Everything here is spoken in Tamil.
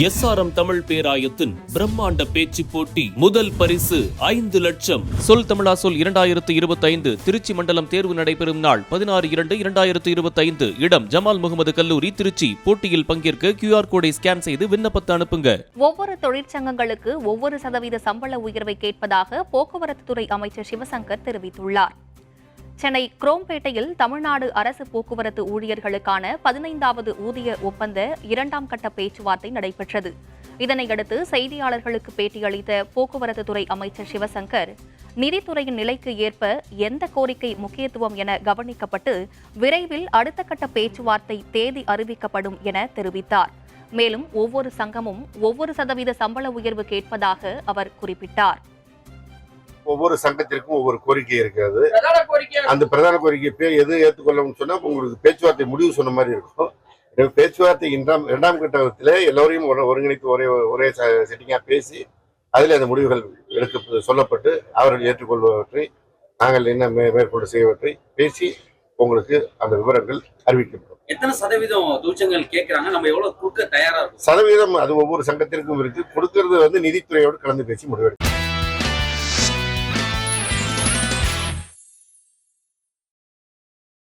SRM தமிழ் பேராயத்தின் பிரம்மாண்ட பேச்சு போட்டி முதல் பரிசு 5 லட்சம். சொல் தமிழா சொல் 2025 திருச்சி மண்டலம் தேர்வு நடைபெறும் நாள் 16/2/2025. இடம் ஜமால் முகமது கல்லூரி, திருச்சி. போட்டியில் பங்கேற்க QR கோடை ஸ்கேன் செய்து விண்ணப்பத்தை அனுப்புங்க. ஒவ்வொரு தொழிற்சங்கங்களுக்கு ஒவ்வொரு சதவீத சம்பள உயர்வை கேட்பதாக போக்குவரத்து துறை அமைச்சர் சிவசங்கர் தெரிவித்துள்ளார். சென்னை குரோம்பேட்டையில் தமிழ்நாடு அரசு போக்குவரத்து ஊழியர்களுக்கான 15வது ஊதிய ஒப்பந்த 2ஆம் கட்ட பேச்சுவார்த்தை நடைபெற்றது. இதனையடுத்து செய்தியாளர்களுக்கு பேட்டியளித்த போக்குவரத்து துறை அமைச்சர் சிவசங்கர், நிதித்துறையின் நிலைக்கு ஏற்ப எந்த கோரிக்கை முக்கியத்துவம் என கவனிக்கப்பட்டு விரைவில் அடுத்த கட்ட பேச்சுவார்த்தை தேதி அறிவிக்கப்படும் என தெரிவித்தார். மேலும் ஒவ்வொரு சங்கமும் ஒவ்வொரு சதவீத சம்பள உயர்வு கேட்பதாக அவர் குறிப்பிட்டார். ஒவ்வொரு சங்கத்திற்கும் ஒவ்வொரு கோரிக்கை இருக்கிறது. அந்த பிரதான கோரிக்கை எது ஏற்றுக்கொள்ளணும்னு சொன்னா உங்களுக்கு பேச்சுவார்த்தை முடிவு சொன்ன மாதிரி இருக்கும். பேச்சுவார்த்தை 2ஆம் கட்டத்தில் எல்லோரையும் ஒருங்கிணைத்து ஒரே செட்டிங்கா பேசி அதில் அந்த முடிவுகள் சொல்லப்பட்டு அவர்கள் ஏற்றுக்கொள்வதை நாங்கள் என்ன மேற்கொண்டு செய்வதை பேசி உங்களுக்கு அந்த விவரங்கள் அறிவிக்கப்படும். எத்தனை சதவீதம் தொழிற்சங்கங்கள் கேட்கறாங்க, நம்ம எவ்வளவு கொடுக்க தயாரா இருக்கும்? சதவீதம் அது ஒவ்வொரு சங்கத்திற்கும் இருக்கு. கொடுக்கறது நிதித்துறையோடு கலந்து பேசி முடிவெடுக்கும்.